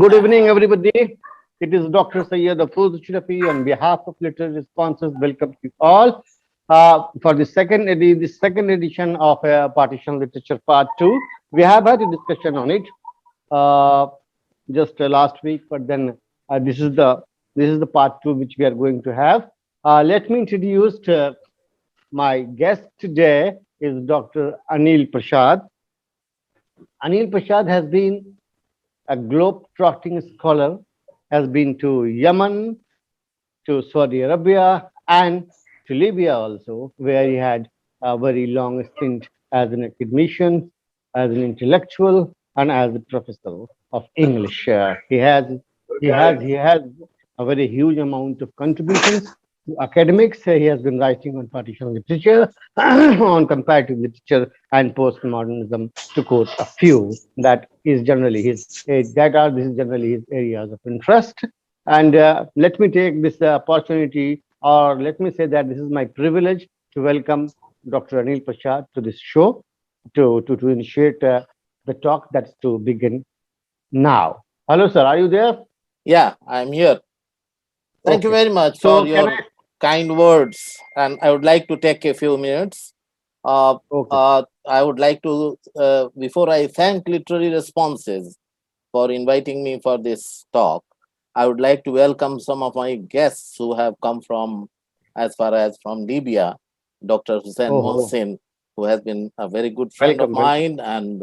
Good evening, everybody. It is Dr. Sayyid Afroz Ashrafi on behalf of Literary Responses. Welcome you all for the second edition of Partition Literature Part 2. We have had a discussion on it uh, just last week, but then this is the part 2 which we are going to have. Let me introduce my guest today is Dr. Anil Prasad. Anil Prasad has been a globe-trotting scholar, has been to Yemen, to Saudi Arabia, and to Libya also, where he had a very long stint as an academician, as an intellectual, and as a professor of English. He has a very huge amount of contributions to academics. He has been writing on partition literature, on comparative literature, and postmodernism, to quote a few. This is generally his areas of interest. And let me take this opportunity, or let me say that this is my privilege to welcome Dr. Anil Prasad to this show to initiate the talk that's to begin now. Hello, sir. Are you there? Yeah, I'm here. Thank you Okay. very much for So can your I? kind words. And I would like to take a few minutes. Okay. I would like to, before I thank Literary Responses for inviting me for this talk, I would like to welcome some of my guests who have come from, as far as from Libya, Dr. Hussein Oh, Mohsin, who has been a very good friend of welcome, welcome. mine, and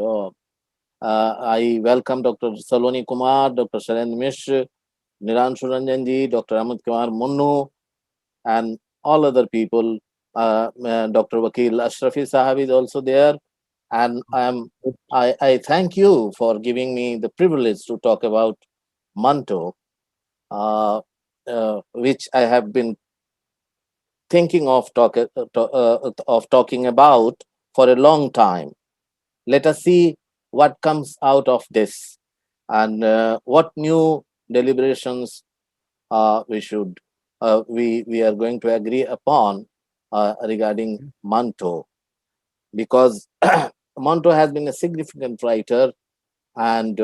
I welcome Dr. Saloni Kumar, Dr. Sharon Mishra, Niran Ranjanji, Dr. Amit Kumar Munnu, and all other people. Dr. Wakil Ashrafi Sahab is also there. And I thank you for giving me the privilege to talk about Manto, which I have been thinking of talking about for a long time. Let us see what comes out of this and what new deliberations we are going to agree upon regarding Manto, because Manto has been a significant writer, and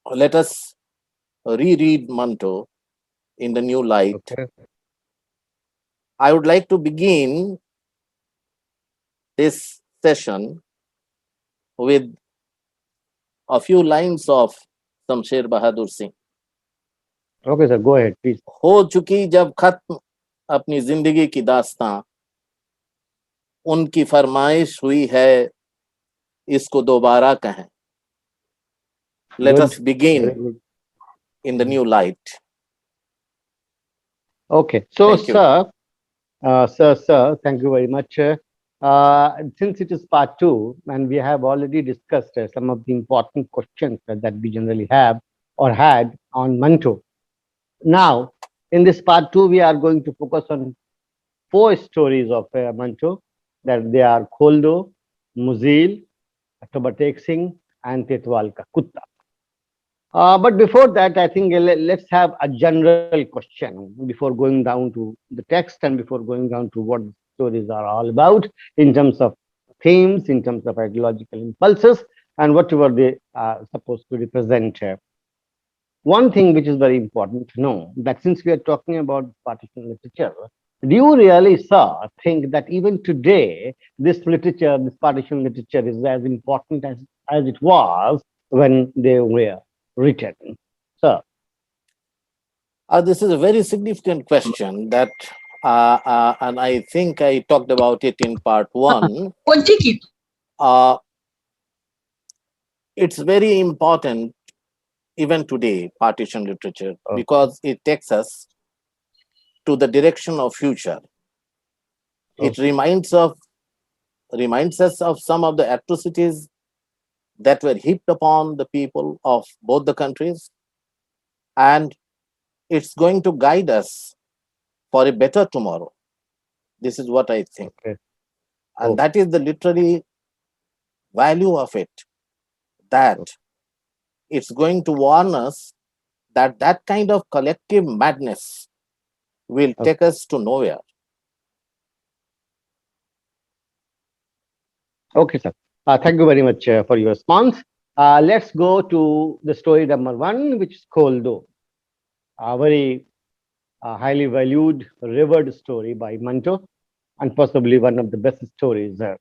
let us reread Manto in the new light. Okay. I would like to begin this session with a few lines of Shamsher Bahadur Singh. Okay, sir. Go ahead, please. हो चुकी जब खत्म अपनी जिंदगी की दास्तां, उनकी फरमाइश हुई है इसको दोबारा कहें. Let us Good. Very begin good. in the new light. Okay. So, Thank you. sir, thank you very much. Since it is part 2, and we have already discussed some of the important questions that we generally have or had on Manto. Now, in this part 2, we are going to focus on 4 stories of Manto, that they are Kholdo, Muzil, Tobatek Singh, and Tetwal Ka Kutta. But before that, I think let's have a general question before going down to the text and before going down to what the stories are all about in terms of themes, in terms of ideological impulses, and whatever they are supposed to represent. One thing which is very important to know, that since we are talking about partition literature, do you really, sir, think that even today this literature, this partition literature, is as important as it was when they were written? Sir. This is a very significant question that, and I think I talked about it in part 1. Uh, it's very important even today, partition literature, because it takes us to the direction of future. It reminds us of some of the atrocities that were heaped upon the people of both the countries, and it's going to guide us for a better tomorrow. This is what I think. Okay. And that is the literary value of it, that it's going to warn us that that kind of collective madness will take us to nowhere. Okay, sir. Thank you very much for your response. Let's go to the story number one, which is Koldo, a very highly valued, revered story by Manto, and possibly one of the best stories that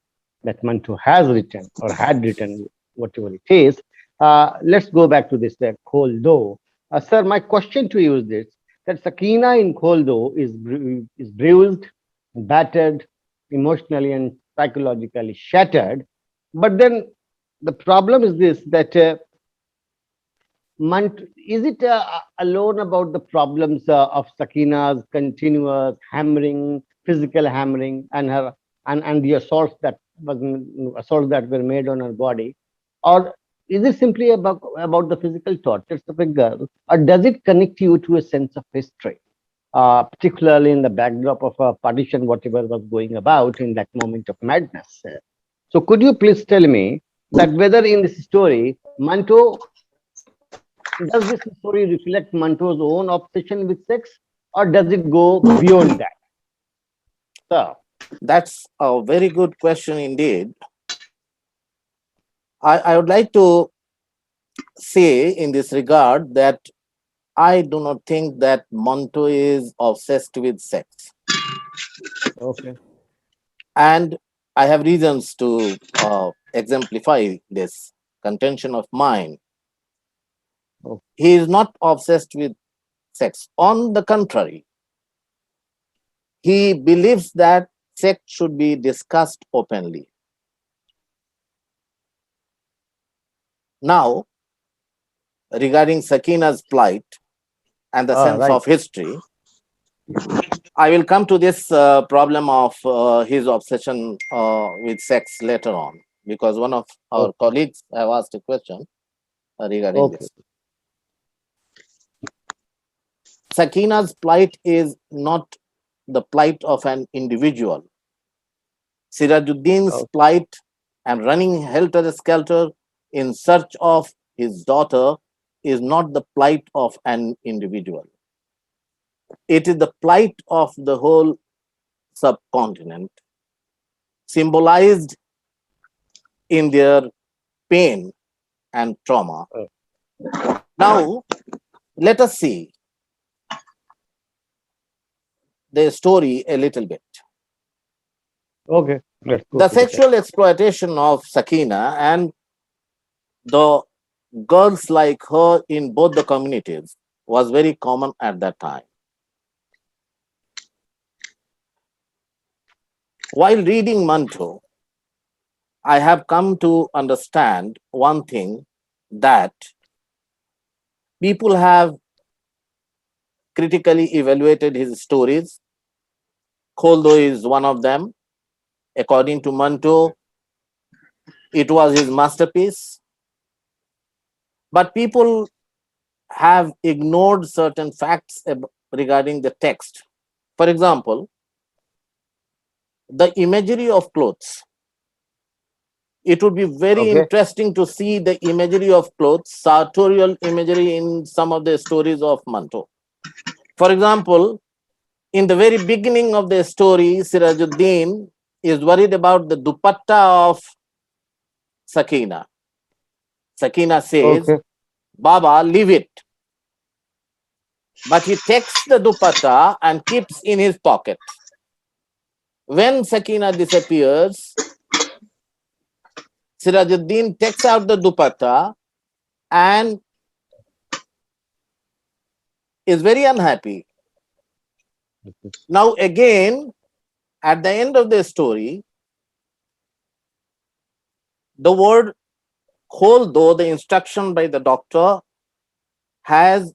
Manto has written or had written, whatever it is. Let's go back to this Koldo. Sir, my question to you is this: that Sakina in Koldo is bruised, battered, emotionally and psychologically shattered. But then the problem is this: that is it alone about the problems of Sakina's continuous hammering, physical hammering, and her and the assaults that were made on her body, or is it simply about the physical tortures of a girl, or does it connect you to a sense of history, particularly in the backdrop of a partition, whatever was going about in that moment of madness? So, could you please tell me that whether in this story, Manto does this story reflect Manto's own obsession with sex, or does it go beyond that? So, That's a very good question indeed. I would like to say in this regard that I do not think that Manto is obsessed with sex. okay, And I have reasons to exemplify this contention of mine. oh, He is not obsessed with sex. On the contrary, he believes that sex should be discussed openly. Now, regarding Sakina's plight and the sense right, of history, I will come to this problem of his obsession with sex later on, because one of our okay, colleagues have asked a question regarding okay, this. Sakina's plight is not the plight of an individual. Sirajuddin's okay, plight and running helter-skelter in search of his daughter is not the plight of an individual. It is the plight of the whole subcontinent, symbolized in their pain and trauma. uh, Now, let us see the story a little bit. okay. Let's go The to the text. sexual exploitation of Sakina and the girls like her in both the communities was very common at that time. While reading Manto, I have come to understand one thing, that people have critically evaluated his stories. Kholdo is one of them. According to Manto, it was his masterpiece. But people have ignored certain facts regarding the text. For example, the imagery of clothes. It would be very Okay, interesting to see the imagery of clothes, sartorial imagery in some of the stories of Manto. For example, in the very beginning of the story, Sirajuddin is worried about the dupatta of Sakina. Sakina says, okay, Baba, leave it. But he takes the dupatta and keeps in his pocket. When Sakina disappears, Sirajuddin takes out the dupatta and is very unhappy. Now, again, at the end of the story, the word whole, though the instruction by the doctor, has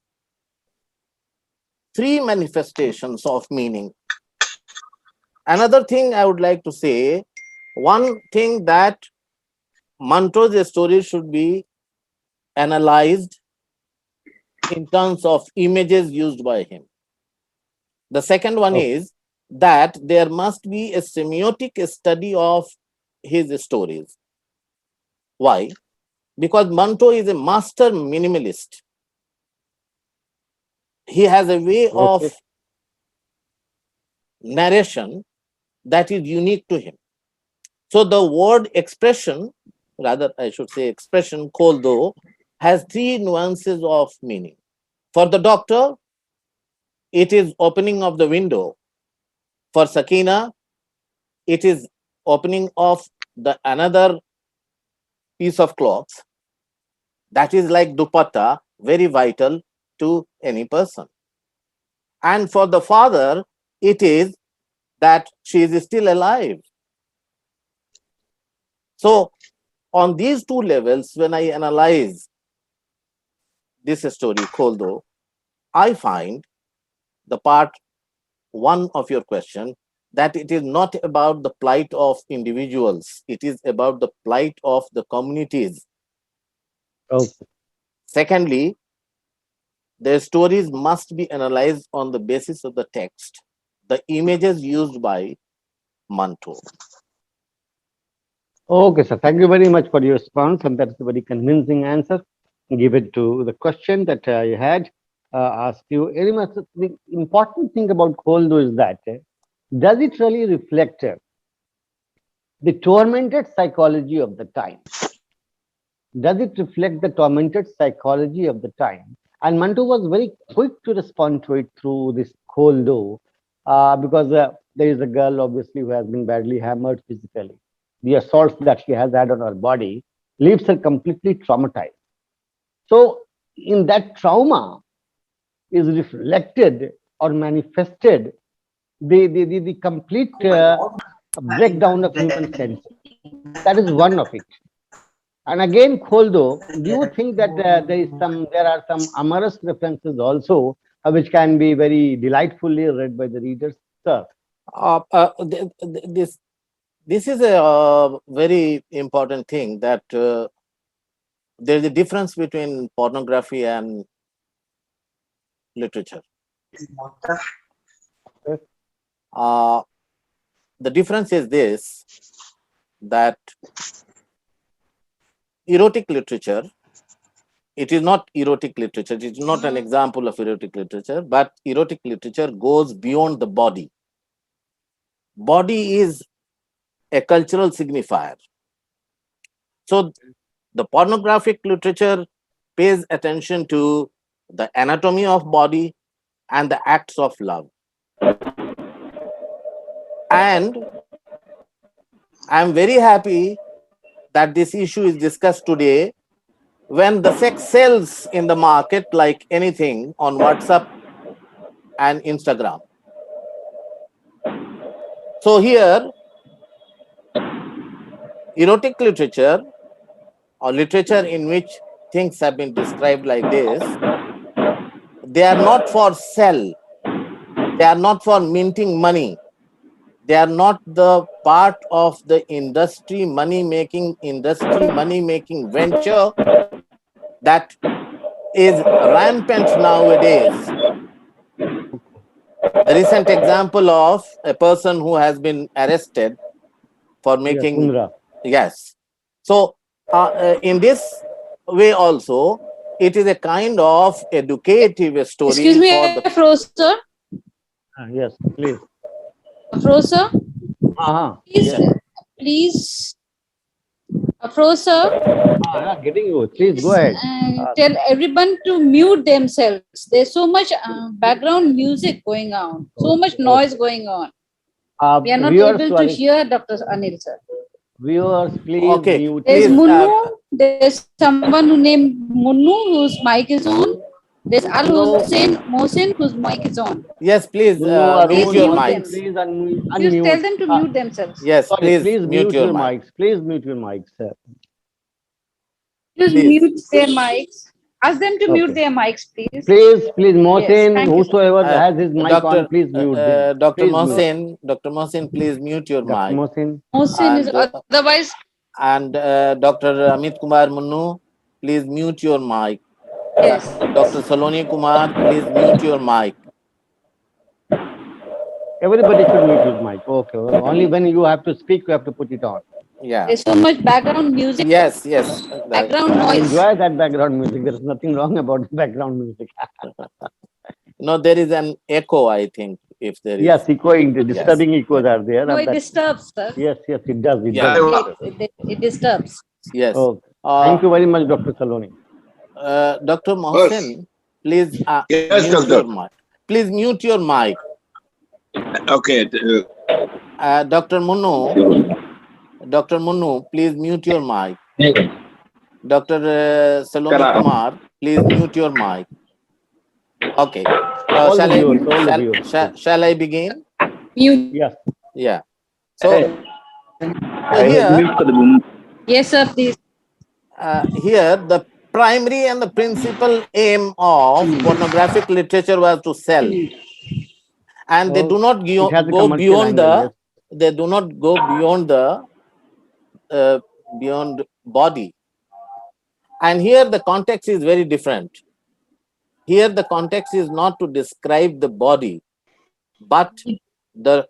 three manifestations of meaning. Another thing I would like to say, one thing that Manto's story should be analyzed in terms of images used by him. The second one okay, is that there must be a semiotic study of his stories. Why? Because Manto is a master minimalist. He has a way of okay, narration that is unique to him. So the word expression rather I should say expression, kholdo, has three nuances of meaning. For the doctor, it is opening of the window. For Sakina, it is opening of the another piece of cloth that is like dupatta, very vital to any person. And for the father, it is that she is still alive. So, on these two levels, when I analyze this story, Kholdo, I find the part one of your question that it is not about the plight of individuals, it is about the plight of the communities. Okay. Secondly, their stories must be analyzed on the basis of the text, the images used by Manto. Okay, sir. Thank you very much for your response, and that's a very convincing answer given to the question that I had asked you. Very much the important thing about Kholdo is that does it really reflect the tormented psychology of the time? Does it reflect the tormented psychology of the time? And Mantu was very quick to respond to it through this Kholdo, because there is a girl, obviously, who has been badly hammered physically. The assaults that she has had on her body leaves her completely traumatized. So, in that trauma is reflected or manifested the complete breakdown of human senses. That is one of it. And again, Kholdo, do you think that there are some amorous references also, which can be very delightfully read by the readers, sir? This is a very important thing that there is a difference between pornography and literature. Uh, the difference is this, that erotic literature, it is not erotic literature, it is not an example of erotic literature, but erotic literature goes beyond the body. Body is a cultural signifier. So the pornographic literature pays attention to the anatomy of body and the acts of love. And I'm very happy that this issue is discussed today when the sex sells in the market like anything on WhatsApp and Instagram. So here, erotic literature or literature in which things have been described like this, they are not for sell, they are not for minting money, they are not the part of the industry money making venture that is rampant nowadays. The recent example of a person who has been arrested for making, yes. So in this way also, it is a kind of educative story. Excuse me, Afroz sir. Yes, please. Afroz sir. Please, Yes. please. Afroz sir. Getting you. Please go ahead. Tell everyone to mute themselves. There's so much background music going on, so much noise going on. We are not able to hear Dr. Anil sir. Viewers, please mute. There's Munnu. There's someone who named Munnu whose mic is on. There's Al Hussein Mohsin whose mic is on. Yes, please mute your mics. Please unmute. Please tell them to mute themselves. Yes, please mute your mics. Please mute your mics, sir. Please mute their mics. Ask them to mute their mics, please. Please, Mohsin, whosoever has his mic on, please mute them. Dr. Mohsin, please mute your mic. Mohsin is otherwise. And Dr. Amit Kumar Munnu, please mute your mic. Yes. Dr. Saloni Kumar, please mute your mic. Everybody should mute his mic. Okay. Only when you have to speak, you have to put it on. Yeah. There's so much background music. Yes. Background noise. Enjoy that background music. There's nothing wrong about background music. No, there is an echo, I think, if there is. Yes, echoing, disturbing echoes are there. No, it disturbs, sir. Yes, it does. It disturbs. Yes. Thank you very much, Dr. Saloni. Dr. Mohsen, please yes, mute doctor. your mic. Please mute your mic. Okay. Dr. Munnu, please mute your mic. Dr. Saloni Kumar, please mute your mic. Okay. All the viewers, all the viewers. Shall I begin? Mute. Yes. Yeah. So here, Yes, sir, please. here the primary and the principal aim of pornographic literature was to sell, and they do not It has a go commercial beyond angle, the. yes. They do not go beyond the beyond body. And here the context is very different. Here the context is not to describe the body, but the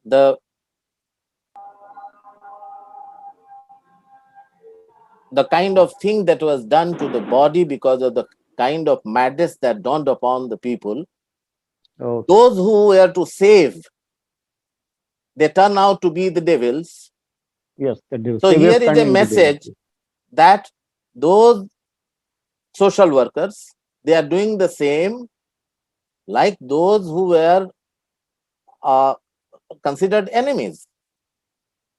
the the kind of thing that was done to the body because of the kind of madness that dawned upon the people. Those who were to save, they turn out to be the devils. Yes, the devils. So here is a message that those social workers, they are doing the same like those who were considered enemies.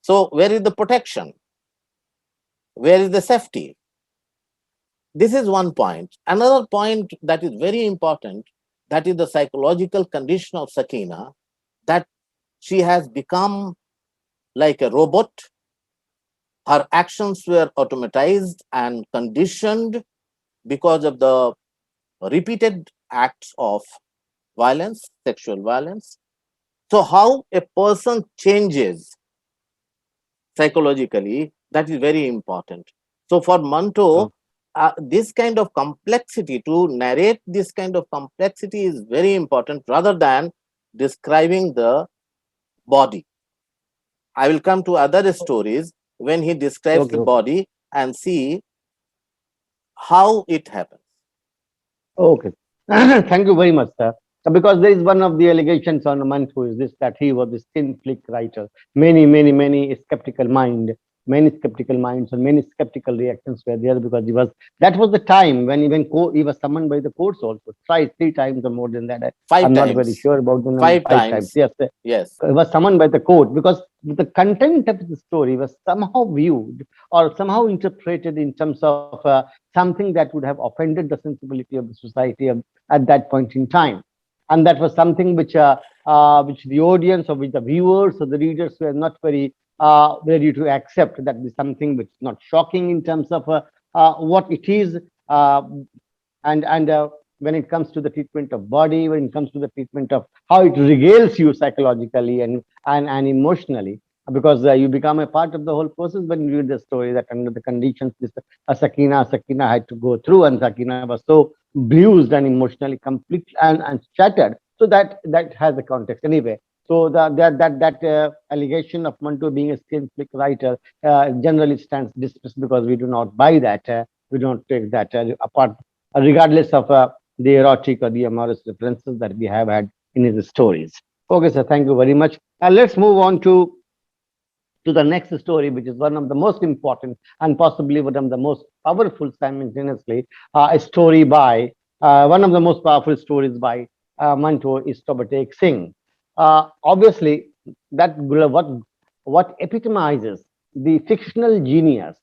So where is the protection? Where is the safety? This is one point. Another point that is very important, that is the psychological condition of Sakina, that she has become like a robot. Her actions were automatized and conditioned because of the repeated acts of violence, sexual violence. So how a person changes psychologically, that is very important. So for Manto, this kind of complexity, to narrate this kind of complexity is very important rather than describing the body. I will come to other stories when he describes the body and see how it happens. Okay. Thank you very much, sir. Because there is one of the allegations on Mantu is this, that he was this thin flick writer. Many skeptical many skeptical minds and many skeptical reactions were there because that was the time when even he was summoned by the courts also, twice, 3 times or more than that. I'm not very sure about the number. 5 times. Yes. Yes. He was summoned by the court because the content of the story was somehow viewed or somehow interpreted in terms of something that would have offended the sensibility of the society at that point in time. And that was something which the audience or which the viewers or the readers were not very ready to accept. That is something which is not shocking in terms of what it is. And when it comes to the treatment of body, when it comes to the treatment of how it regales you psychologically and emotionally, because you become a part of the whole process when you read the story that under the conditions this Sakina had to go through, and Sakina was so bruised and emotionally complete and shattered. So that has a context anyway. So that allegation of Manto being a skin flick writer generally stands dismissed because we do not buy that. We don't take that apart, regardless of the erotic or the amorous references that we have had in his stories. Okay, sir, thank you very much. Let's move on to the next story, which is one of the most important and possibly one of the most powerful simultaneously. A story by one of the most powerful stories by Manto is Tobatek Singh. Obviously, that what epitomizes the fictional genius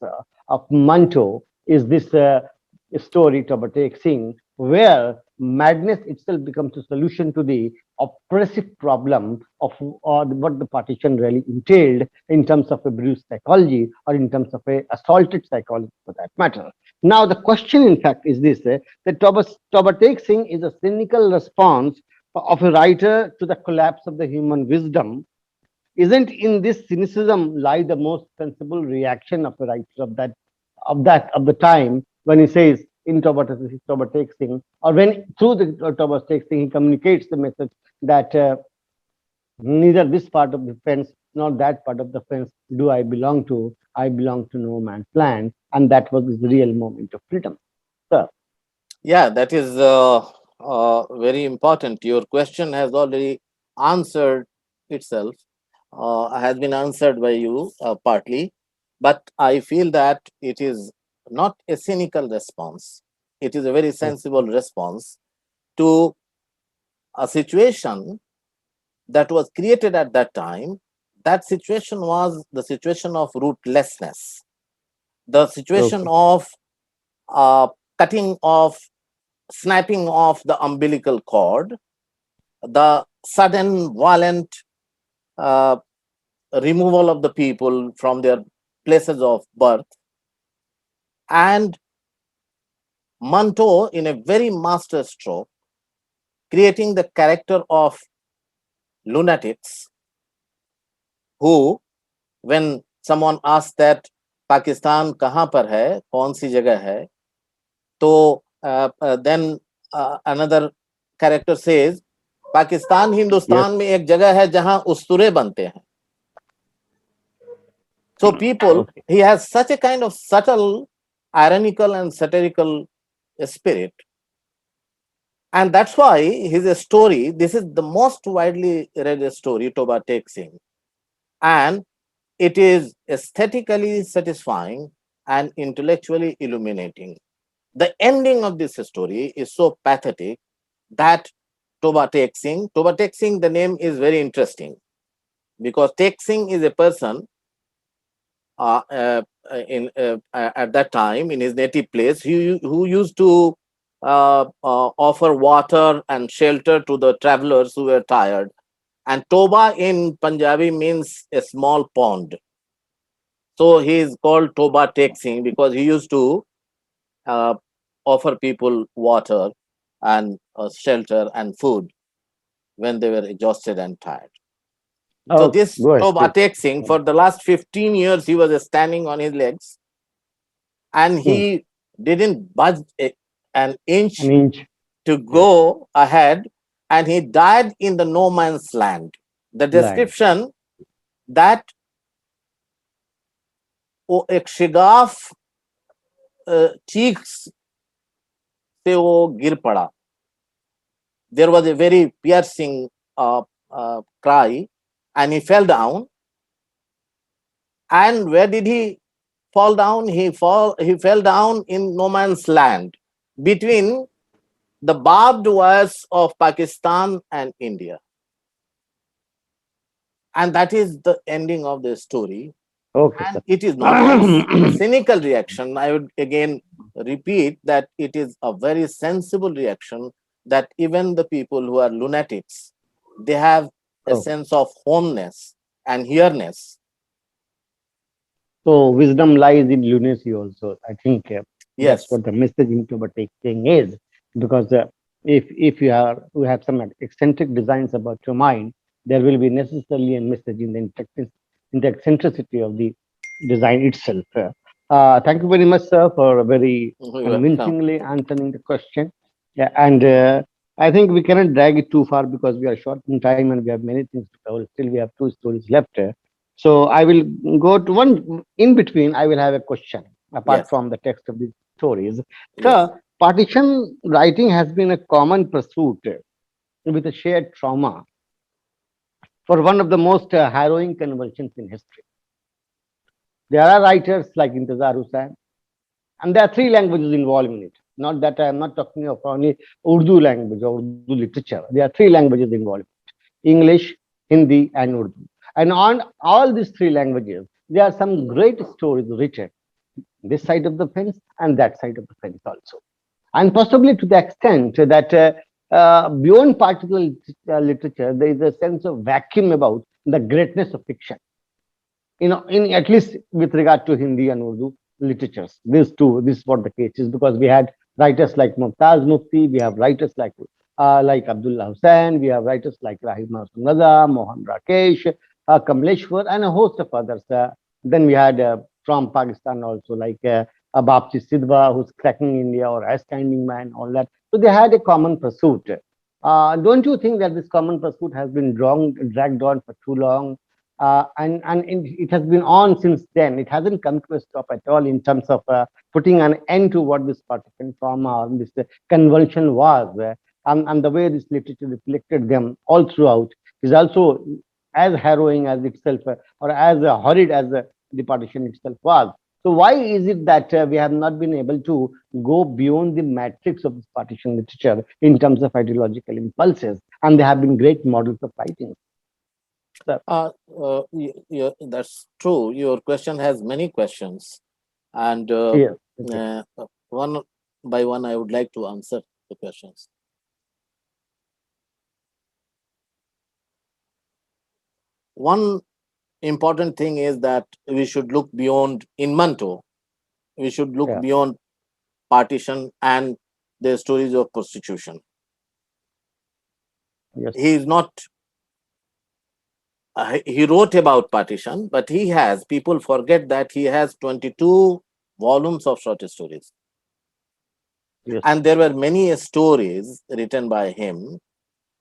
of Manto is this story Tobatek Singh, where madness itself becomes a solution to the oppressive problem of what the partition really entailed in terms of a bruised psychology or in terms of a assaulted psychology for that matter. Now, the question, in fact, is this, that Tobatek Singh is a cynical response of a writer to the collapse of the human wisdom. Isn't in this cynicism lie the most sensible reaction of a writer of the time when he says in Tobatek Singh, or when through the Tobatek Singh he communicates the message that neither this part of the fence nor that part of the fence do I belong to. I belong to no man's land, and that was his real moment of freedom. Sir. Yeah, that is very important. Your question has already answered itself, has been answered by you partly. But I feel that it is not a cynical response. It is a very sensible response to a situation that was created at that time. That situation was the situation of rootlessness, the situation of cutting off, snapping off the umbilical cord, the sudden violent uh, removal of the people from their places of birth. And Manto, in a very master stroke, creating the character of lunatics who, when someone asks that Pakistan kahan par hai, kaun si jagah hai, to then another character says, Pakistan Hindustan में एक जगह है जहां उस्तुरे बनते हैं. So people, he has such a kind of subtle, ironical and satirical spirit. And that's why his story, this is the most widely read story, Toba Tek Singh. And it is aesthetically satisfying and intellectually illuminating. The ending of this story is so pathetic that Toba Tek Singh, the name is very interesting because Tek Singh is a person at that time in his native place who used to offer water and shelter to the travelers who were tired. And Toba in Punjabi means a small pond. So he is called Toba Tek Singh because he used to offer people water and shelter and food when they were exhausted and tired. So this Toba Tek Singh, for the last 15 years, he was standing on his legs and he didn't budge an inch to go ahead, and he died in the no man's land. The description that एक शिगाफ चीख से वो गिर पड़ा. There was a very piercing cry, and he fell down. And where did he fall down? He fell down in no man's land between the barbed wires of Pakistan and India. And that is the ending of the story. And it is not a cynical reaction. I would again repeat that it is a very sensible reaction that even the people who are lunatics, they have a sense of homeness and here-ness. So wisdom lies in lunacy also. I think that's what the message in Toba Tek Singh is. Because if you have some eccentric designs about your mind, there will be necessarily a message in the eccentricity of the design itself. Thank you very much, sir, for very convincingly answering the question. Yeah, and I think we cannot drag it too far because we are short in time and we have many things to cover. Still, we have 2 stories left. So I will go to one in between. I will have a question apart from the text of these stories. So, partition writing has been a common pursuit with a shared trauma for one of the most harrowing convulsions in history. There are writers like Intezar Hussain, and there are 3 languages involved in it. Not that I am not talking of only Urdu language or Urdu literature. There are 3 languages involved: English, Hindi, and Urdu. And on all these 3 languages, there are some great stories written this side of the fence and that side of the fence also. And possibly to the extent that beyond particular literature, there is a sense of vacuum about the greatness of fiction. In at least with regard to Hindi and Urdu literatures, this is what the case is, because we had writers like Mumtaz Mufti, we have writers like Abdullah Hussain, we have writers like Rahim Masood Raza, Mohan Rakesh, Kamleshwar, and a host of others. Then we had from Pakistan also like Bapsi Sidhwa, who's cracking India, or As Standing Man, all that. So they had a common pursuit. Don't you think that this common pursuit has been dragged on for too long? And it has been on since then. It hasn't come to a stop at all in terms of putting an end to what this partition trauma, this convulsion was. And the way this literature reflected them all throughout is also as harrowing as itself, or as horrid as the partition itself was. So why is it that we have not been able to go beyond the matrix of this partition literature in terms of ideological impulses? And they have been great models of writing. So, That's true. Your question has many questions, and yes, okay. one by one, I would like to answer the questions. One important thing is that we should look beyond in Manto. We should look Yeah. beyond partition and the stories of prostitution. Yes. He is not. He wrote about partition, but he has. People forget that he has 22 volumes of short stories, Yes. and there were many stories written by him,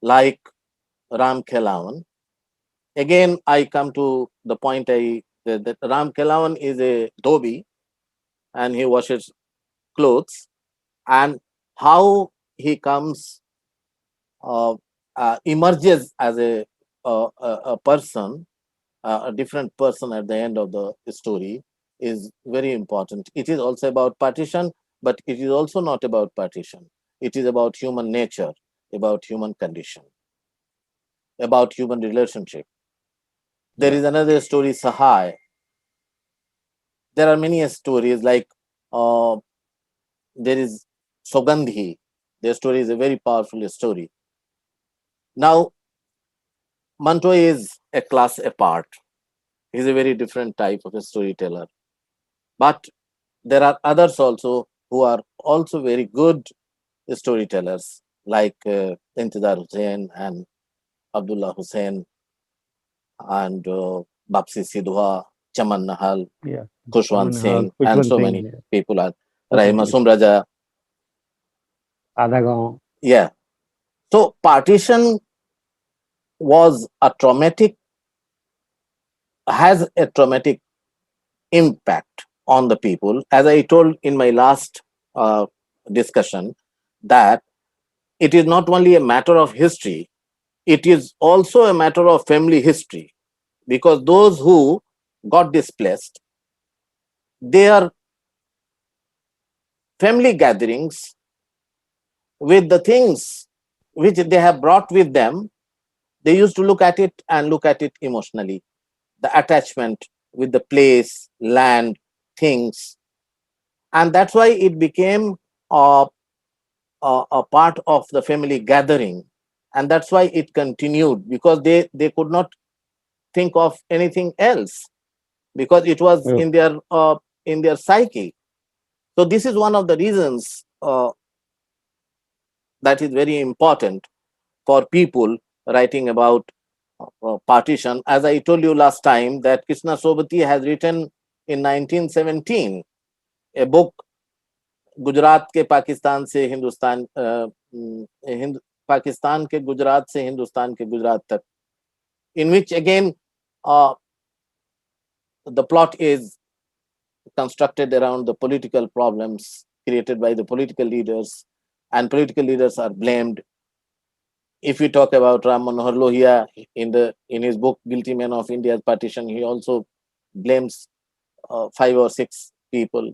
like Ram Khelawan. Again, I come to the point that Ram Khelawan is a dhobi, and he washes clothes, and how he comes emerges as a person, a different person at the end of the story is very important. It is also about partition, but it is also not about partition. It is about human nature, about human condition, about human relationship. There Yeah. is another story, Sahai. There are many stories like uh, there is Sogandhi. Their story is a very powerful story. Now, Manto is a class apart. He's a very different type of a storyteller. But there are others also who are also very good storytellers, like Intizar Hussain and Abdullah Hussain and Bapsi Sidhwa, Chaman Nahal, Yeah. Kushwant Someone has Singh, which and one so thing? many Yeah. people are. Rahima Certainly. Sumraja. Adagaon. Yeah. So partition was a traumatic, has a traumatic impact on the people. As I told in my last discussion, that it is not only a matter of history, it is also a matter of family history, because those who got displaced, their family gatherings with the things which they have brought with them, they used to look at it and look at it emotionally. The attachment with the place, land, things, and that's why it became a part of the family gathering, and that's why it continued, because they could not think of anything else, because it was Yeah. in their psyche. So this is one of the reasons that is very important for people writing about partition. As I told you last time, that Krishna Sobati has written in 1917 a book, Gujarat के पाकिस्तान से हिंदुस्तान पाकिस्तान के गुजरात से हिंदुस्तान के गुजरात तक, in which again the plot is constructed around the political problems created by the political leaders, and political leaders are blamed. If we talk about Ram Manohar Lohia in his book Guilty Men of India's Partition, he also blames 5 or 6 people,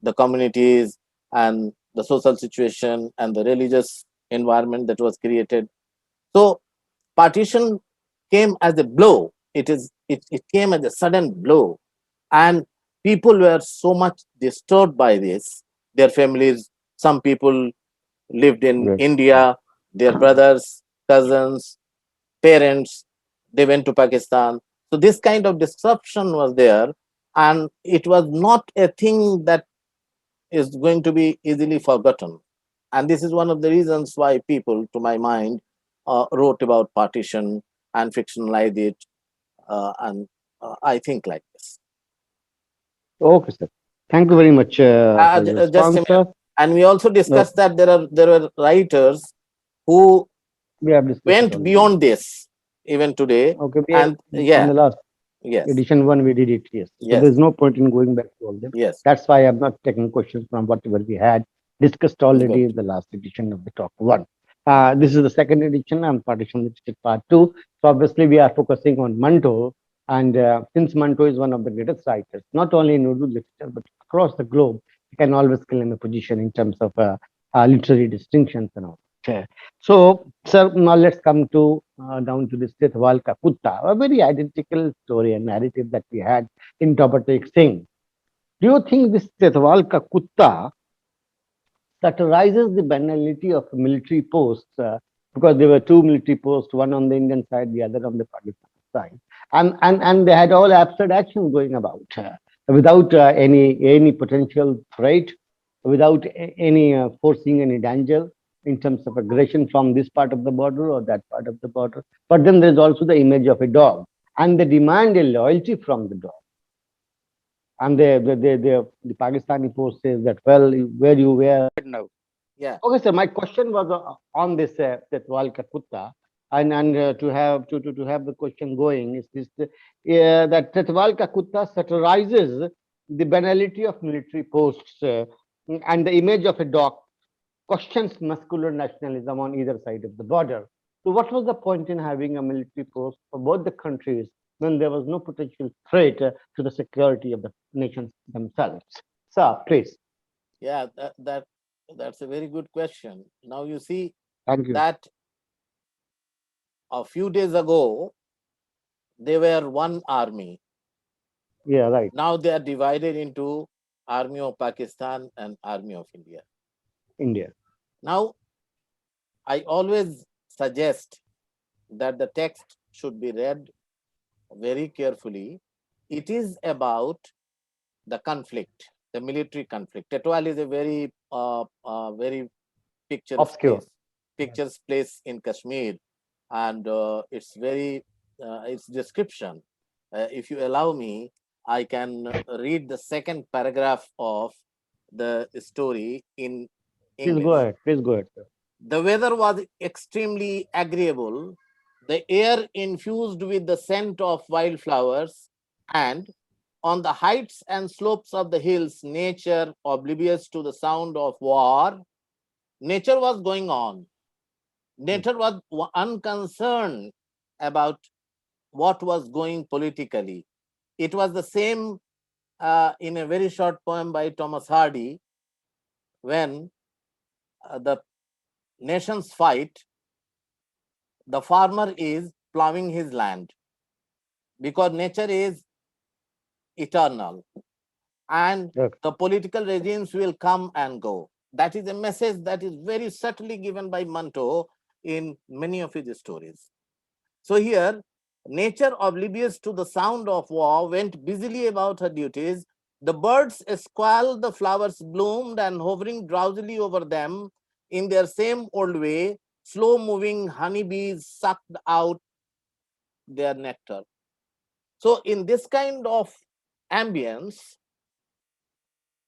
the communities and the social situation and the religious environment that was created. So partition came as a blow. It came as a sudden blow, and people were so much disturbed by this. Their families, some people lived in Yes. India, their brothers, cousins, parents, they went to Pakistan. So this kind of disruption was there, and it was not a thing that is going to be easily forgotten. And this is one of the reasons why people, to my mind, wrote about partition and fictionalized it. And I think like this. Okay, sir. Thank you very much for your Just a response, minute. sir. And we also No, discussed that there were writers who we have discussed it went already. beyond this even today. Okay, And in yeah, the last yes, edition one we did it, yes. So yes, there's no point in going back to all them. yes, That's why I'm not taking questions from whatever we had discussed good. already in the last edition of the talk one. This is the second edition on partition literature part two. So obviously we are focusing on Manto, And since Manto is one of the greatest writers, not only in Urdu literature, but across the globe, he can always claim a position in terms of literary distinctions and all. Okay. So, sir, now let's come to down to this Tetwal Ka Kutta, a very identical story and narrative that we had in Topatek Singh. Do you think this Tetwal Ka Kutta satirizes the banality of military posts because there were two military posts, one on the Indian side, the other on the Pakistan side, and they had all absurd actions going about without any potential threat, without any foreseeing any danger in terms of aggression from this part of the border or that part of the border. But then there's also the image of a dog, and they demand a loyalty from the dog. And the Pakistani post says that, well, where you were now. Yeah. Okay, sir. My question was on this that Walka Kutta, and to have the question going is this that Tetwalka Kutta satirizes the banality of military posts and the image of a dog questions muscular nationalism on either side of the border. So, what was the point in having a military post for both the countries when there was no potential threat to the security of the nations themselves? Sir, please. Yeah, that's a very good question. Now you see Thank you. that a few days ago they were one army. Yeah, right. Now they are divided into Army of Pakistan and Army of India. India. Now, I always suggest that the text should be read very carefully. It is about the conflict, the military conflict. Tetwal is a very picturesque Obscure. place in Kashmir, and it's very its description. If you allow me, I can read the second paragraph of the story in Please go English. ahead. Please go ahead, sir. The weather was extremely agreeable, the air infused with the scent of wildflowers, and on the heights and slopes of the hills, nature, oblivious to the sound of war, nature was going on. Nature was unconcerned about what was going politically. It was the same in a very short poem by Thomas Hardy when the nations fight, the farmer is plowing his land because nature is eternal and Okay. the political regimes will come and go. That is a message that is very subtly given by Manto in many of his stories. So here, nature, oblivious to the sound of war, went busily about her duties. The birds squalled, the flowers bloomed, and hovering drowsily over them in their same old way, slow-moving honeybees sucked out their nectar. So in this kind of ambience,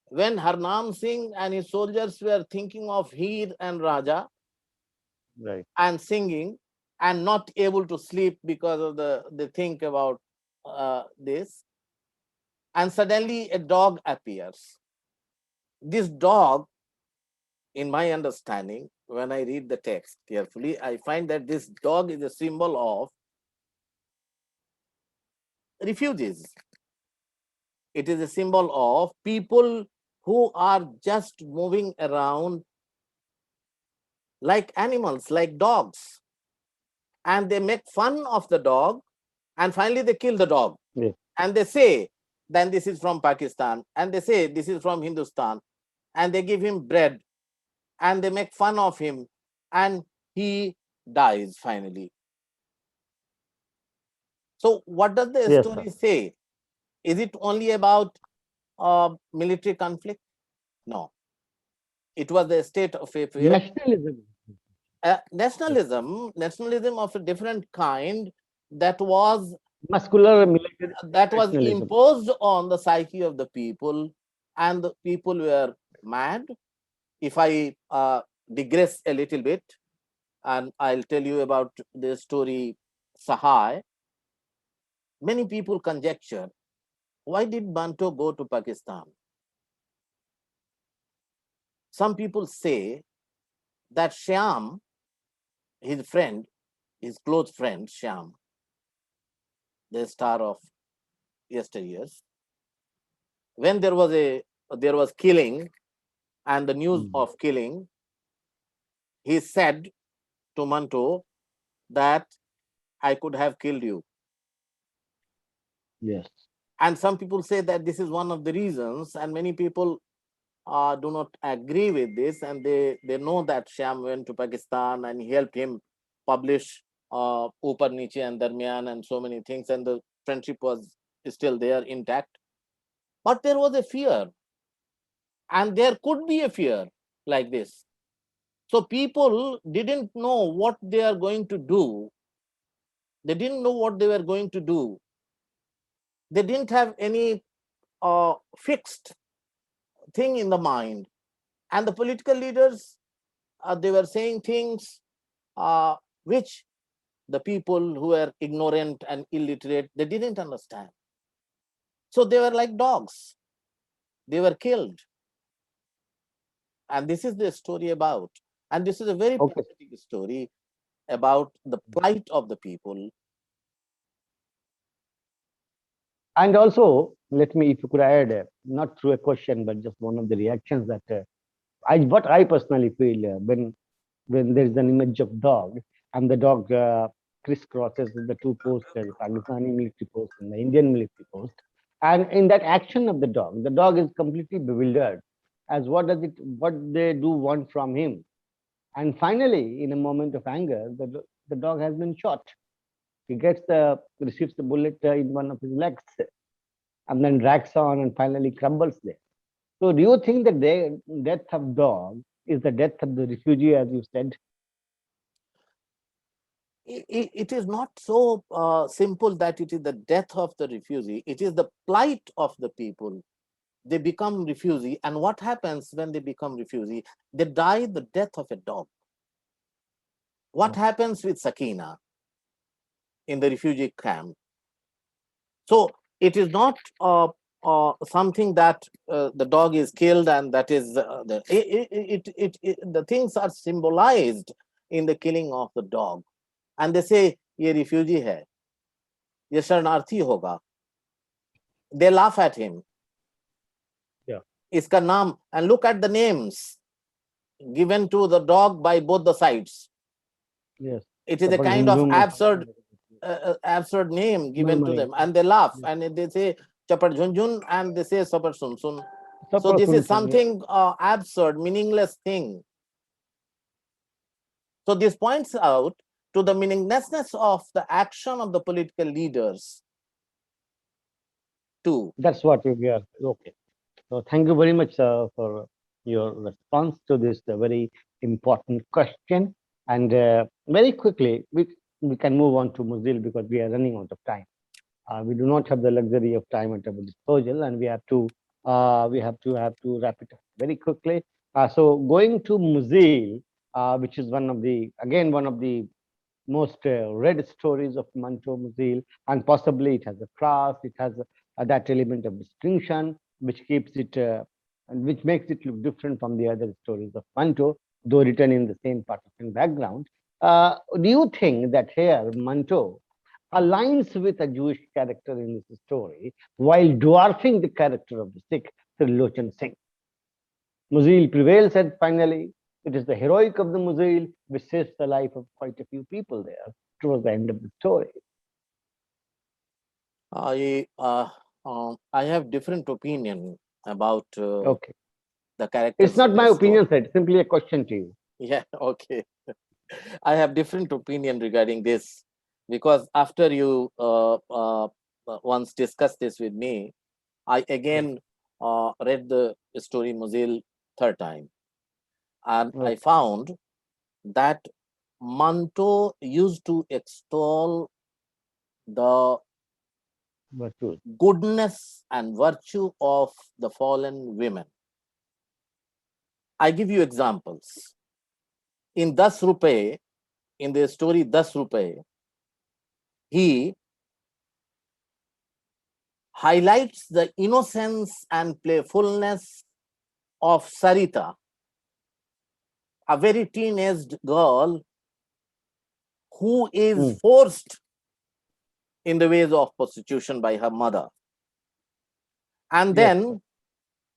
when Harnam Singh and his soldiers were thinking of Heer and Raja Right. and singing and not able to sleep because of they think about this, and suddenly a dog appears. This dog, in my understanding, when I read the text carefully, I find that this dog is a symbol of refugees. It is a symbol of people who are just moving around like animals, like dogs. And they make fun of the dog, and finally they kill the dog. Yeah. And they say, then this is from Pakistan, and they say this is from Hindustan, and they give him bread, and they make fun of him, and he dies finally. So what does the Yes, story sir. say? Is it only about military conflict? No. It was the state of affair. Nationalism. Nationalism of a different kind that was Muscular military that was nationalism. imposed on the psyche of the people, and the people were mad. If I digress a little bit, and I'll tell you about the story Sahai, many people conjecture, why did Manto go to Pakistan? Some people say that Shyam, his friend, his close friend Shyam, the star of yesteryears, when there was killing and the news of killing, he said to Manto that I could have killed you. Yes. And some people say that this is one of the reasons, and many people do not agree with this, and they know that Shyam went to Pakistan and he helped him publish Upar Niche and Darmiyan and so many things, and the friendship was still there intact. But there was a fear, and there could be a fear like this. So people didn't know what they are going to do. They didn't know what they were going to do. They didn't have any fixed thing in the mind. And the political leaders, they were saying things which the people who were ignorant and illiterate, they didn't understand. So they were like dogs. They were killed. And this is the story about. And this is a very pathetic story about the plight of the people. And also, let me, if you could add, not through a question, but just one of the reactions that what I personally feel when there is an image of dog and the dog crisscrosses the two posts, the Pakistani military post and the Indian military post, and in that action of the dog is completely bewildered as what they do want from him, and finally, in a moment of anger, the dog has been shot. He receives the bullet in one of his legs, and then drags on and finally crumbles there. So, do you think that the death of dog is the death of the refugee, as you said? It is not so simple that it is the death of the refugee. It is the plight of the people. They become refugee, and what happens when they become refugee? They die the death of a dog. What happens with Sakina in the refugee camp? So it is not something that the dog is killed and that is the things are symbolized in the killing of the dog, and they say ye refugee hai, ye sharnarthi hoga. They laugh at him. Yeah. Iska naam, and look at the names given to the dog by both the sides. Yes. It is a kind of absurd name given to them, and they laugh, and they say Chapar Junjun and they say Sapar Sun Sun. So this is something absurd, meaningless thing. So this points out to the meaninglessness of the action of the political leaders too. That's what we are. Okay. So thank you very much for your response to this very important question. And very quickly, we can move on to Muzil because we are running out of time. We do not have the luxury of time at our disposal, and we have to wrap it up very quickly. So going to Muzil, which is one of the most read stories of Manto Muzil, and possibly it has a class, it has that element of distinction, which keeps it and which makes it look different from the other stories of Manto, though written in the same partition background. Do you think that here Manto aligns with a Jewish character in this story while dwarfing the character of the Sikh, Trilochan Singh? Muzil prevails, and finally, it is the heroic of the Muzil which saves the life of quite a few people there towards the end of the story. I have different opinion about the characters. It's not my opinion, sir. It's simply a question to you. Yeah, okay. I have different opinion regarding this because after you once discussed this with me, I again read the story Muzil third time, and I found that Manto used to extol the goodness and virtue of the fallen women. I give you examples. In Das Rupaye, in the story Das Rupaye, he highlights the innocence and playfulness of Sarita, a very teenaged girl who is forced in the ways of prostitution by her mother. And then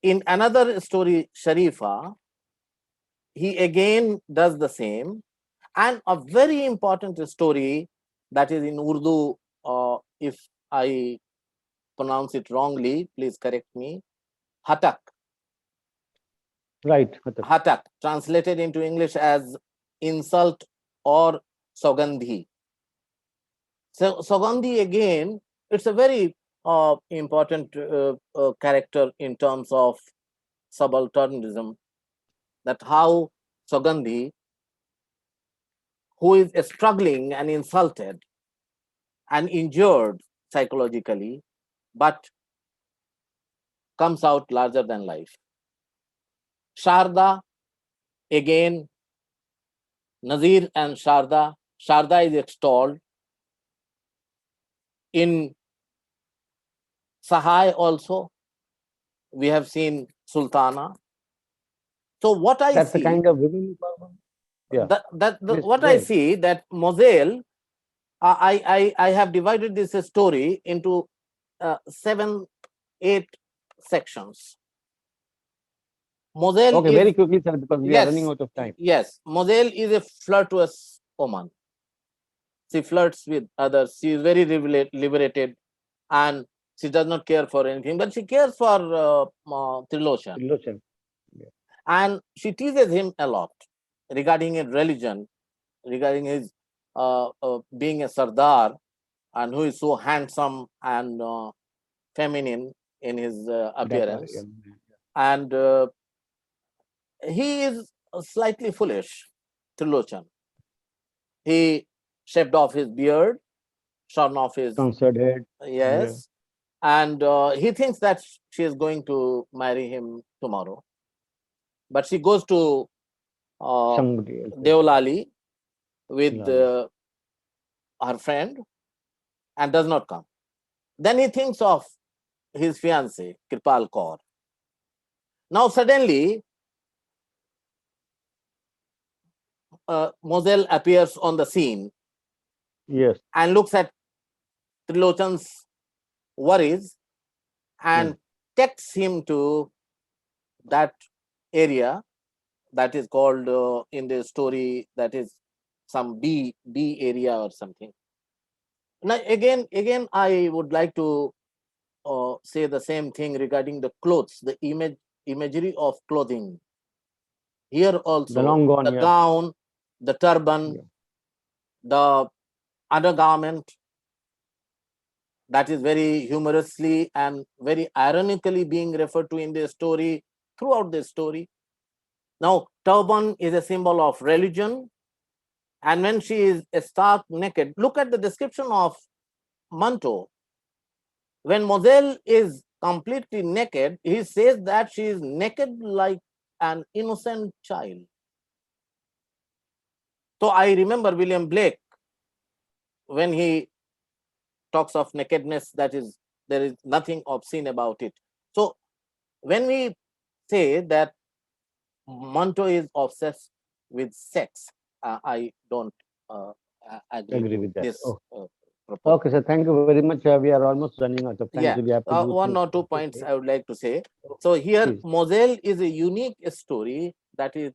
in another story, Sharifa, he again does the same. And a very important story that is in Urdu, if I pronounce it wrongly, please correct me. Hatak. Right. Hatak, translated into English as insult or Sogandhi. So Sogandhi, again, it's a very important character in terms of subalternism, that how Sogandhi, who is struggling and insulted and injured psychologically, but comes out larger than life. Sharda, again, Nazir and Sharda. Sharda is extolled. In Sahai also, we have seen Sultana. So what I That's see, the kind of women. Yeah. What I see that Moselle, I have divided this story into 7, 8 sections. Moselle okay, is, very quickly, sir, because we are running out of time. Yes, Moselle is a flirtuous woman. She flirts with others. She is very liberated, and she does not care for anything, but she cares for Trilochan. Yeah. And she teases him a lot regarding his religion, regarding his being a Sardar, and who is so handsome and feminine in his appearance. And he is slightly foolish, Trilochan. He shaved off his beard, shorn off his head. Yes. And he thinks that she is going to marry him tomorrow. But she goes to Deolali with her friend and does not come. Then he thinks of his fiancée, Kripal Kaur. Now suddenly, Moselle appears on the scene. Yes. And looks at Trilochan's worries and takes him to that area that is called in the story, that is some B area or something. Now again I would like to say the same thing regarding the clothes, the imagery of clothing. Here also, the gown, the turban, the undergarment, that is very humorously and very ironically being referred to in the story, throughout the story. Now, turban is a symbol of religion, and when she is stark naked, look at the description of Manto. When Moselle is completely naked, he says that she is naked like an innocent child. So I remember William Blake, when he talks of nakedness, that is, there is nothing obscene about it. So when we say that Manto is obsessed with sex, I don't agree with that. This okay, sir. Thank you very much. We are almost running out of time. Yeah, so we have to 1 or 2 points I would like to say. So here, Moselle is a unique story that is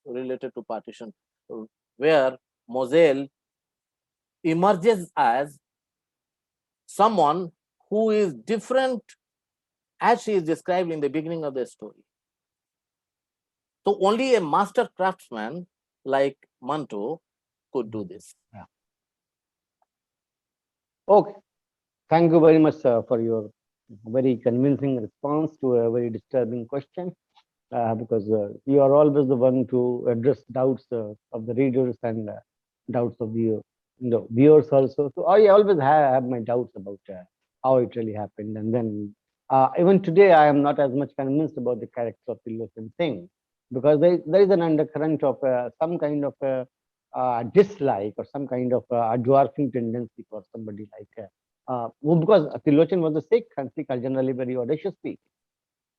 related to partition, where Moselle emerges as someone who is different as she is described in the beginning of the story. So only a master craftsman like Manto could do this. Yeah. Okay. Thank you very much, sir, for your very convincing response to a very disturbing question, because you are always the one to address doubts of the readers and doubts of the viewers also. So I always have my doubts about how it really happened. And then even today, I am not as much convinced about the character of the Trilochan thing, because there is an undercurrent of some kind of dislike or some kind of dwarfing tendency for somebody like because Trilochan was a Sikh, and Sikh are generally very audacious people.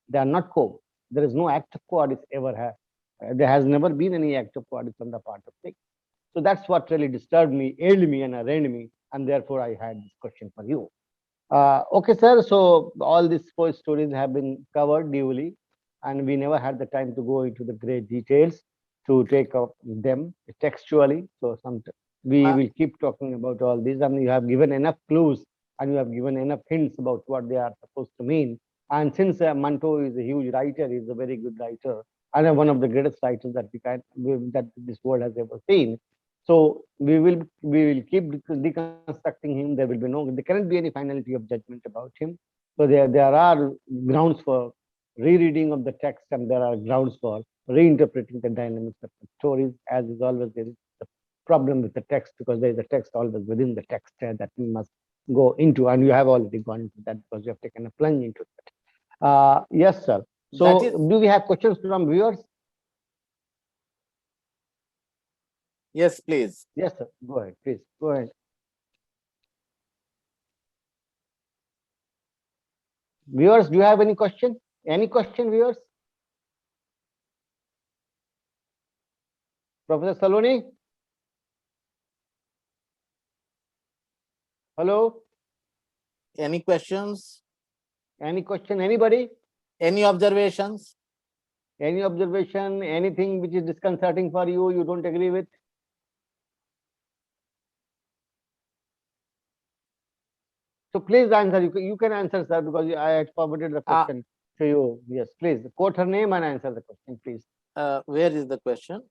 They are not co. There is no act of cowardice ever have. There has never been any act of cowardice on the part of Sikh. So that's what really disturbed me, ailed me, and arraigned me, and therefore I had this question for you. Okay, sir. So all these four stories have been covered duly, and we never had the time to go into the great details to take up them textually. So we Uh, will keep talking about all these, and you have given enough clues and you have given enough hints about what they are supposed to mean. And since Manto is a huge writer, he's a very good writer, and one of the greatest writers that that this world has ever seen. So we will keep deconstructing him. There cannot be any finality of judgment about him. So there are grounds for rereading of the text, and there are grounds for reinterpreting the dynamics of the stories. As is always there is a problem with the text, because there is a text always within the text that we must go into, and you have already gone into that because you have taken a plunge into it. Yes, sir. that So is, do we have questions from viewers? yes, please. Yes, sir. Go ahead, please. Go ahead. Viewers, do you have any question? Any question, viewers? Professor Saloni? Hello? Any questions? Any question? Anybody? Any observations? Any observation? Anything which is disconcerting for you, you don't agree with? So please answer. You can answer, sir, because I had forwarded the Uh, question to you. Yes, please quote her name and answer the question, please. where is the question?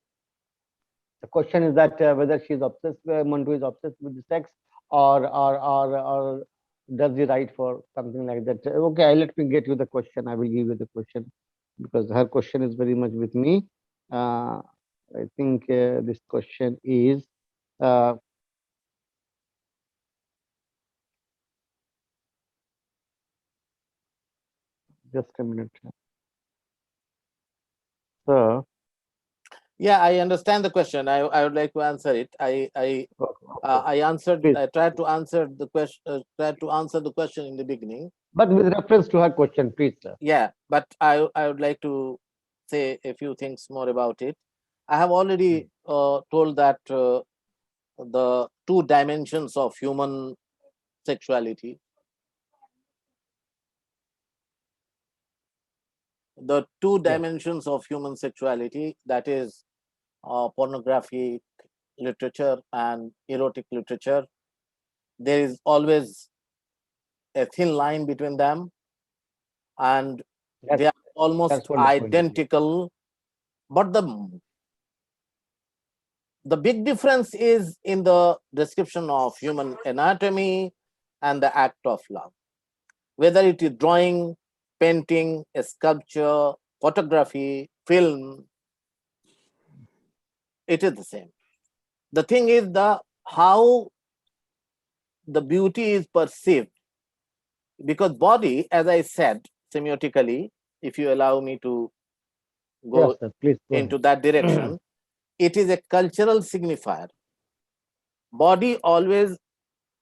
The question is that whether she is obsessed, Mantu is obsessed with the sex, or does he write for something like that? Okay, let me get you the question. I will give you the question because her question is very much with me. I think this question is uh, just a minute, sir. Yeah, I understand the question. I would like to answer it. I answered. Please, I tried to answer the question. Tried to answer the question in the beginning. but with reference to her question, please, sir. Yeah, but I would like to say a few things more about it. I have already told that the two dimensions of human sexuality, the two Yes, dimensions of human sexuality, that is pornographic literature and erotic literature, there is always a thin line between them, and that's they are almost that's what the point is. identical. But the big difference is in the description of human anatomy and the act of love. Whether it is drawing, painting, a sculpture, photography, film, it is the same. The thing is the how the beauty is perceived, because body, as I said semiotically, if you allow me to Yes, go sir. Please go into ahead. that direction, it is a cultural signifier. Body always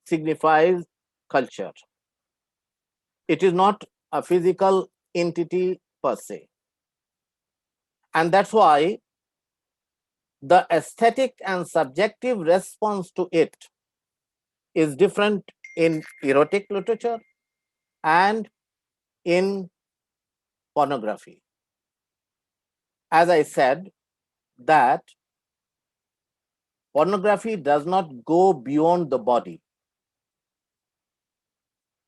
signifies culture. It is not a physical entity per se. And that's why the aesthetic and subjective response to it is different in erotic literature and in pornography. As I said, that pornography does not go beyond the body.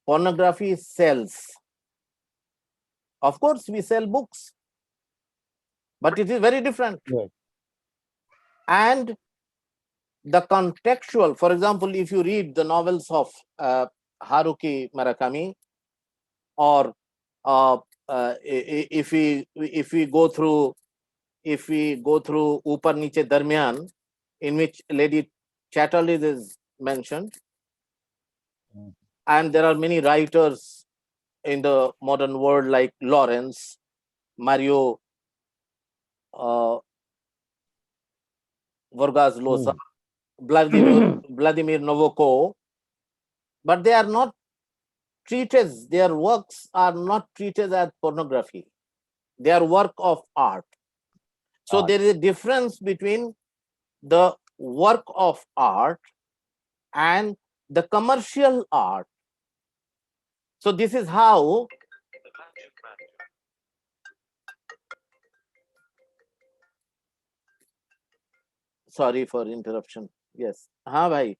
Pornography sells. Of course, we sell books, but it is very different. Yes. And the contextual, for example, if you read the novels of Haruki Murakami, or if we go through Upar Niche Darmiyan, in which Lady Chatterley is mentioned, and there are many writers in the modern world like Lawrence, Mario uh, Vargas Llosa, Vladimir Nabokov, but they are not treated. Their works are not treated as pornography. They are work of art. So there is a difference between the work of art and the commercial art. So this is how sorry for interruption. Yes. हाँ भाई.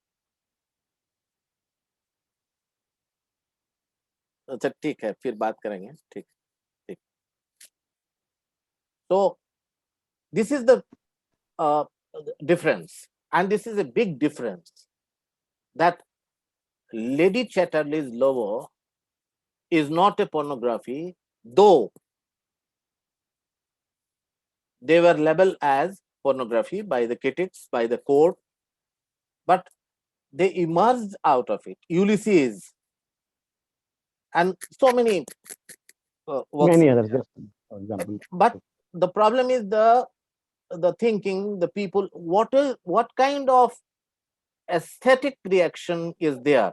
अच्छा ठीक है फिर बात करेंगे ठीक ठीक. So this is the difference, and this is a big difference, that Lady Chatterley's Lover is not a pornography, though they were labeled as pornography by the critics, by the court, but they emerged out of it. Ulysses and so many works. Many others, just for example. But the problem is the thinking, the people, what kind of aesthetic reaction is there?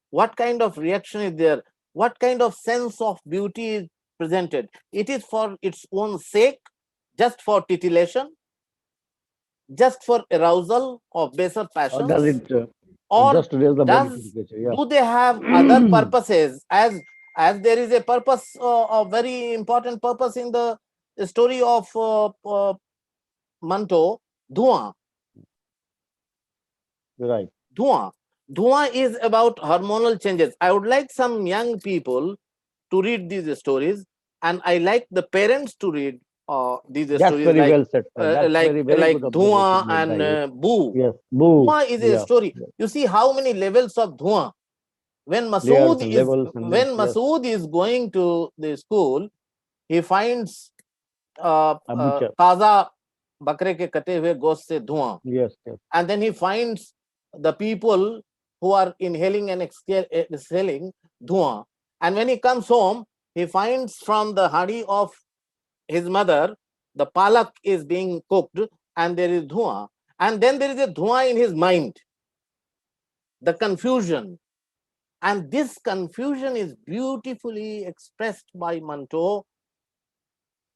What kind of reaction is there? What kind of sense of beauty is presented? It is for its own sake, just for titillation, just for arousal of baser Or passions, does it or just to raise the body does temperature? Yeah. do they have other purposes, as there is a purpose, a very important purpose in the story of Manto, Dhua. Right. Dhua is about hormonal changes. I would like some young people to read these stories, and I like the parents to read these That's stories, very like well said, sir. That's very, very like good Dhua observation made by you. and Boo. Yes. Boo. Dhua is a Yeah. story. Yeah. You see how many levels of Dhua. When Layers and levels and when yes. Masood is going to the school, he finds A butcher. taza bakre ke kate hue gosht se dhua, Yes. Yes. and then he finds the people who are inhaling and exhaling dhua, and when he comes home, he finds from the hadi of his mother the palak is being cooked and there is dhua, and then there is a dhua in his mind, the confusion. And this confusion is beautifully expressed by Manto,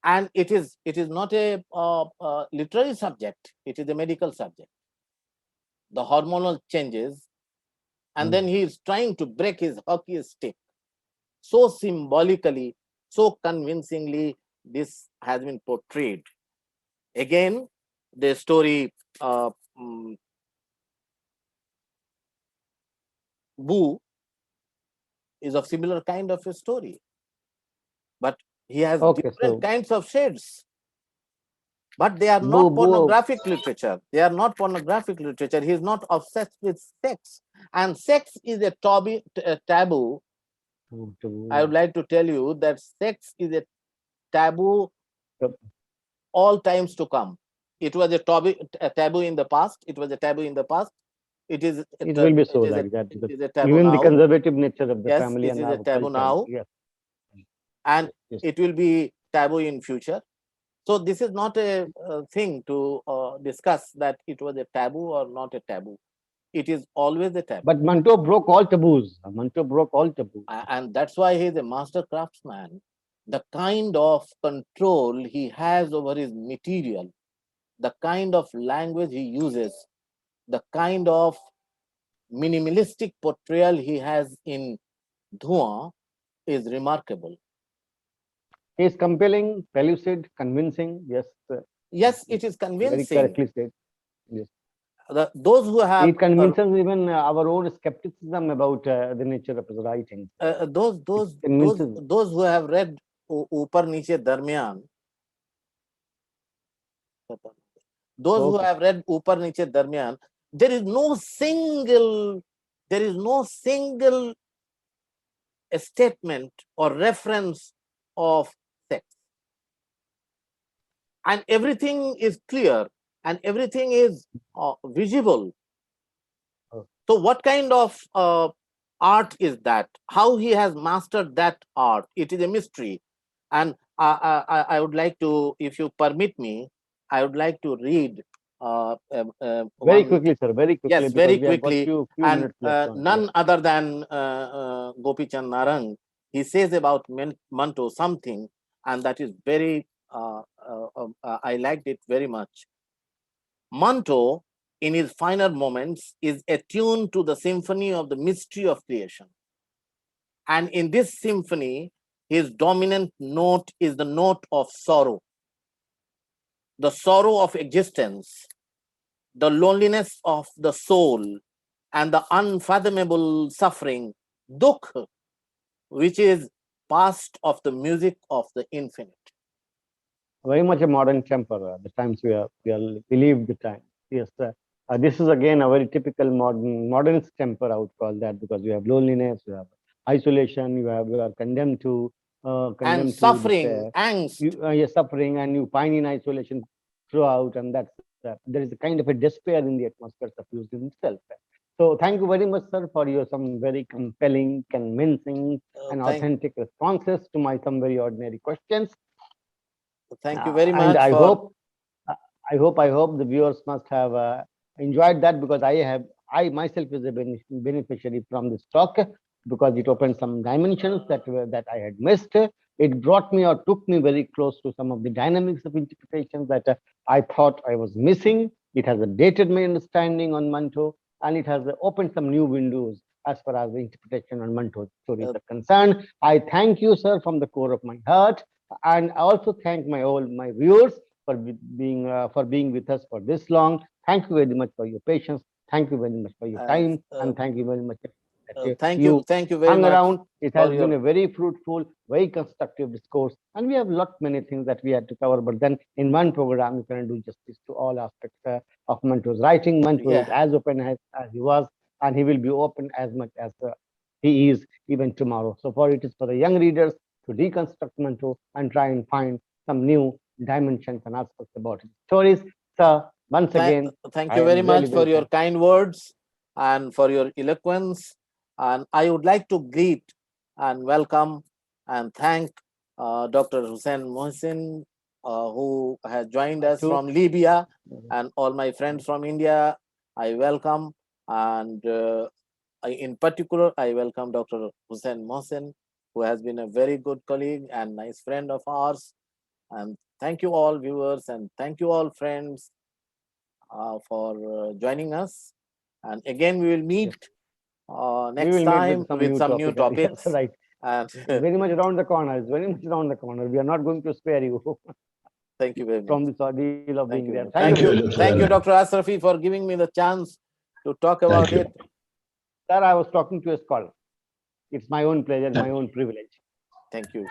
and it is not a literary subject, it is a medical subject. The hormonal changes, and then he is trying to break his hockey stick. So symbolically, so convincingly, this has been portrayed. Again, the story Boo is of similar kind of a story, but he has different kinds of shades. But they are not pornographic literature. They are not pornographic literature. He is not obsessed with sex, and sex is a taboo. I would like to tell you that sex is a taboo all times to come. It was a taboo in the past. It was a taboo in the past. It is. It will be so like that. It is a taboo even now. the conservative nature of the Yes, family it and is a taboo now. Yes. And it will be taboo in future. So this is not a thing to discuss that it was a taboo or not a taboo. It is always a taboo. But Manto broke all taboos. Manto broke all taboos. And that's why he is a master craftsman. The kind of control he has over his material, the kind of language he uses, the kind of minimalistic portrayal he has in Dhua is remarkable. He is compelling, pellucid, convincing. Yes. Yes, it is convincing. Very correctly said. Yes. Those who have it convinces even our own skepticism about the nature of his writing. Those who have read Upar Niche Darmiyan, those who have read Upar Niche Darmiyan, there is no single statement or reference of sex, and everything is clear and everything is visible. So what kind of art is that? How he has mastered that art? It is a mystery. And I would like to, if you permit me, I would like to read very quickly, sir. Very quickly. Yes, very quickly. Few and none other than Gopi Chand Narang. He says about Manto something, and that is very. I liked it very much. Manto, in his finer moments, is attuned to the symphony of the mystery of creation. And in this symphony, his dominant note is the note of sorrow, the sorrow of existence, the loneliness of the soul, and the unfathomable suffering, dukh, which is past of the music of the infinite. Very much a modern temper. The times we live the time. Yes, this is again a very typical modernist temper. I would call that, because you have loneliness, you have isolation, you are condemned to and suffering, angst. You're suffering, and you pine in isolation throughout, and there is a kind of a despair in the atmosphere suffused in itself. So thank you very much, sir, for your some very compelling, convincing, and authentic responses to my some very ordinary questions. Thank you very much. And I hope the viewers must have enjoyed that, because I myself is a beneficiary from this talk, because it opened some dimensions that I had missed. It brought me or took me very close to some of the dynamics of interpretation that I thought I was missing. It has updated my understanding on Manto, and it has opened some new windows as far as the interpretation on Manto stories are concerned. I thank you, sir, from the core of my heart, and I also thank my viewers for being with us for this long. Thank you very much for your patience. Thank you very much for your time, and thank you very much. Thank you very hung much. Around. It has been a very fruitful, very constructive discourse, and we have many things that we had to cover. But then, in one program, you can do justice to all aspects of Manto's writing. Manto is as open as he was, and he will be open as much as he is even tomorrow. So, it is for the young readers to deconstruct Manto and try and find some new dimensions and aspects about his stories. So, once again, thank you very much for your kind words and for your eloquence. And I would like to greet and welcome and thank Dr. Hussain Mohsin, who has joined us from Libya, and all my friends from India. I welcome, and in particular, I welcome Dr. Hussain Mohsin, who has been a very good colleague and nice friend of ours. And thank you all viewers, and thank you all friends for joining us. And again, we will meet next time with some new topics. Yes, right. And very much around the corner. It's very much around the corner. We are not going to spare you. Thank you very much. From this ordeal of being there. Thank you, Dr. Ashrafi, for giving me the chance to talk about it. Sir, I was talking to a scholar. It's my own pleasure, my own privilege. Thank you.